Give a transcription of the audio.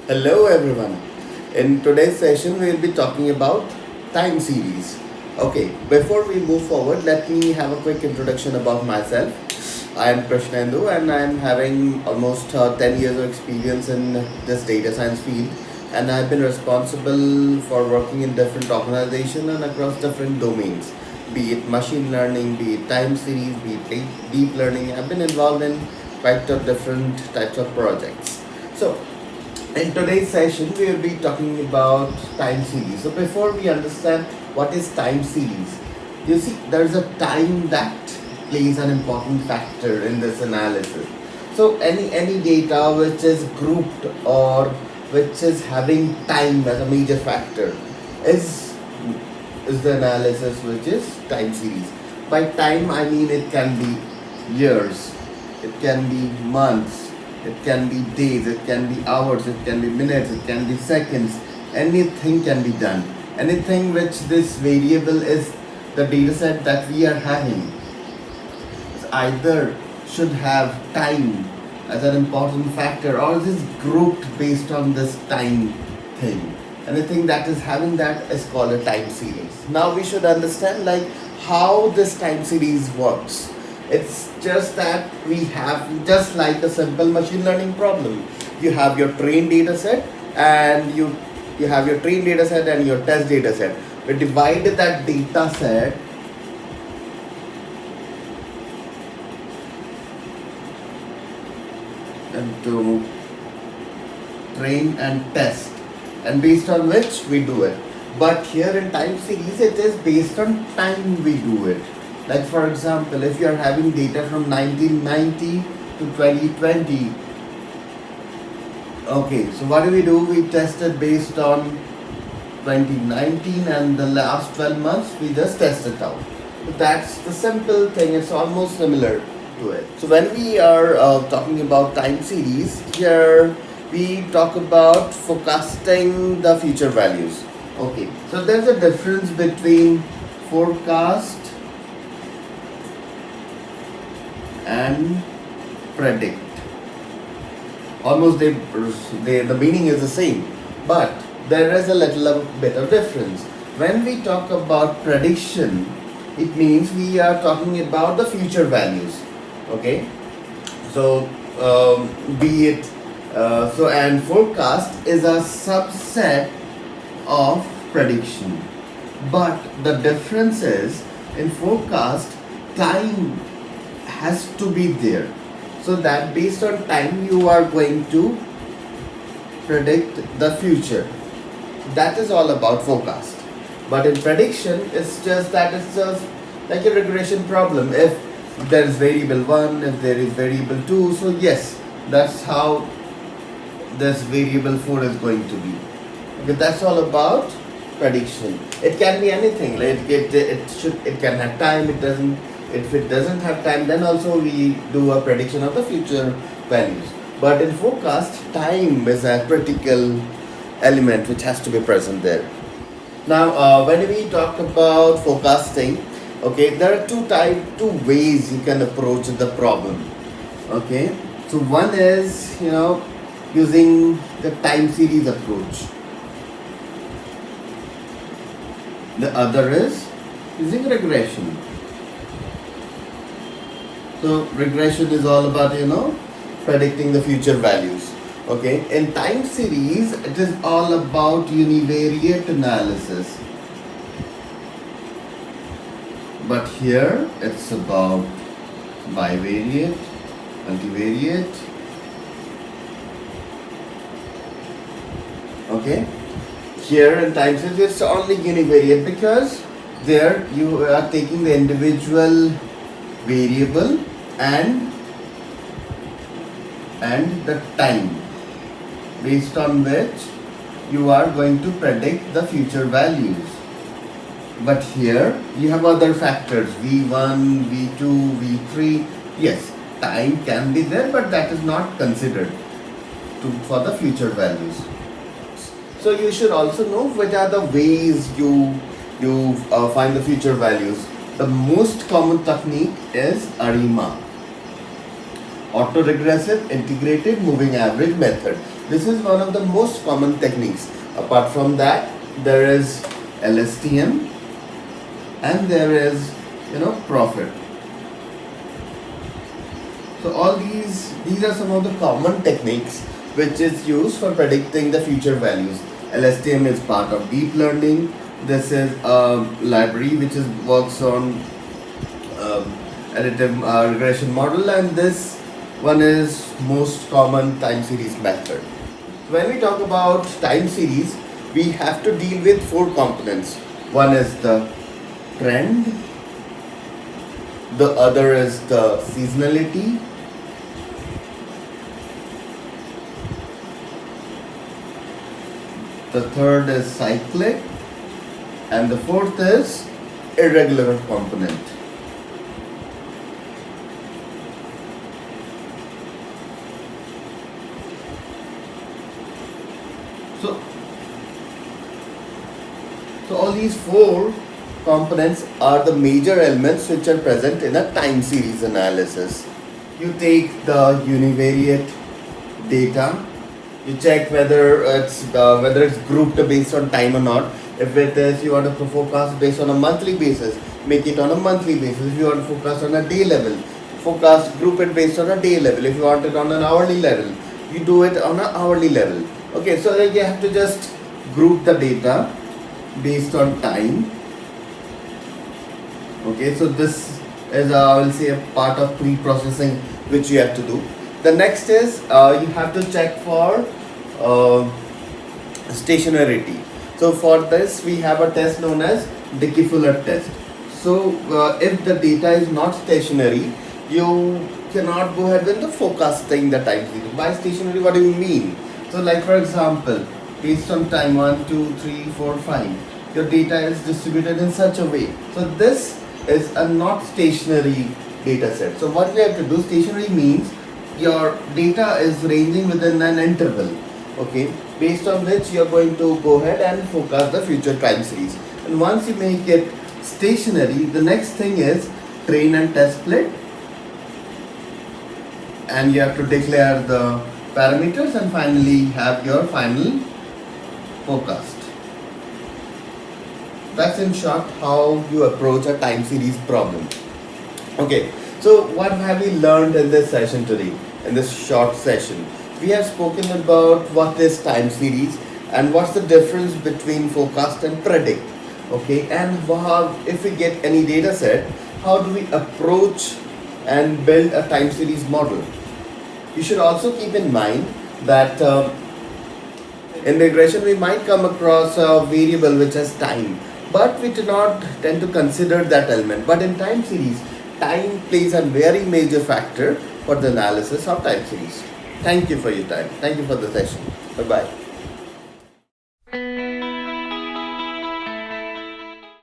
Hello everyone. In today's session we will be talking about time series. Okay, before we move forward, let me have a quick introduction about myself. I am Krishnendu and I am having almost 10 years of experience in this data science field, and I've been responsible for working in different organizations and across different domains, be it machine learning, be it time series, be it deep learning. I've been involved in quite a different types of projects. So in today's session, we will be talking about time series. So before we understand what is time series, you see there's a time that plays an important factor in this analysis. So any data which is grouped or which is having time as a major factor is is the analysis which is time series. By time I mean it can be years, it can be months, it can be days, it can be hours, it can be minutes, it can be seconds. Anything can be done. Anything which this variable is the data set that we are having either should have time as an important factor or is grouped based on this time thing. Anything that is having that is called a time series. Now we should understand like how this time series works. It's just that we have just like a simple machine learning problem. You have your trained data set and you have your trained data set and your test data set. We divide that data set into train and test, and based on which we do it. But here in time series it is based on time we do it. Like for example, if you are having data from 1990 to 2020, okay, so what do? We test it based on 2019 and the last 12 months we just test it out. So that's the simple thing, it's almost similar to it. So when we are talking about time series, here we talk about forecasting the future values. Okay, so there's a difference between forecast and predict. Almost the meaning is the same, but there is a little bit of difference. When we talk about prediction, it means we are talking about the future values. Okay, so be it and forecast is a subset of prediction, but the difference is in forecast time has to be there, so that based on time you are going to predict the future. That is all about forecast. But in prediction, it's just like a regression problem. If there is variable 1, if there is variable 2, so yes, that's how this variable 4 is going to be. Okay, that's all about prediction. It can be anything. Like it can have time. It doesn't. If it doesn't have time, then also we do a prediction of the future values. But in forecast, time is a critical element which has to be present there. Now, when we talk about forecasting, okay, there are two ways you can approach the problem. Okay, so one is using the time series approach. The other is using regression. So regression is all about predicting the future values. Okay, in time series it is all about univariate analysis, but here it's about bivariate, multivariate. Okay, here in time series it's only univariate because there you are taking the individual variable and the time based on which you are going to predict the future values. But here you have other factors v1, v2, v3. Yes, time can be there, but that is not considered for the future values. So you should also know what are the ways you find the future values. The most common technique is ARIMA, autoregressive integrated moving average method. This is one of the most common techniques. Apart from that, there is LSTM and there is profit. So all these are some of the common techniques which is used for predicting the future values. LSTM is part of deep learning. This is a library which works on additive regression model, and this one is most common time series method. When we talk about time series, we have to deal with four components. One is the trend, the other is the seasonality, the third is cyclic, and the fourth is irregular component. So all these four components are the major elements which are present in a time series analysis. You take the univariate data, you check whether it's grouped based on time or not. If it is, you want to forecast based on a monthly basis, make it on a monthly basis. If you want to forecast on a day level, group it based on a day level. If you want it on an hourly level, you do it on an hourly level. Okay, so you have to just group the data based on time. Okay, so this is I will say a part of pre-processing which you have to do. The next is you have to check for stationarity. So for this we have a test known as Dickey-Fuller test. So if the data is not stationary, you cannot go ahead with the forecasting the time series. By stationary, what do you mean? So like for example, based on time 1, 2, 3, 4, 5, your data is distributed in such a way. So this is a not stationary data set. So what we have to do, stationary means your data is ranging within an interval, okay, based on which you are going to go ahead and forecast the future time series. And once you make it stationary, the next thing is train and test split, and you have to declare the parameters and finally have your final forecast. That's in short how you approach a time series problem. Okay, so what have we learned in this session today, in this short session? We have spoken about what is time series and what's the difference between forecast and predict. Okay, and if we get any data set, how do we approach and build a time series model? You should also keep in mind that in regression we might come across a variable which has time, but we do not tend to consider that element. But in time series, time plays a very major factor for the analysis of time series. Thank you for your time. Thank you for the session. Bye-bye.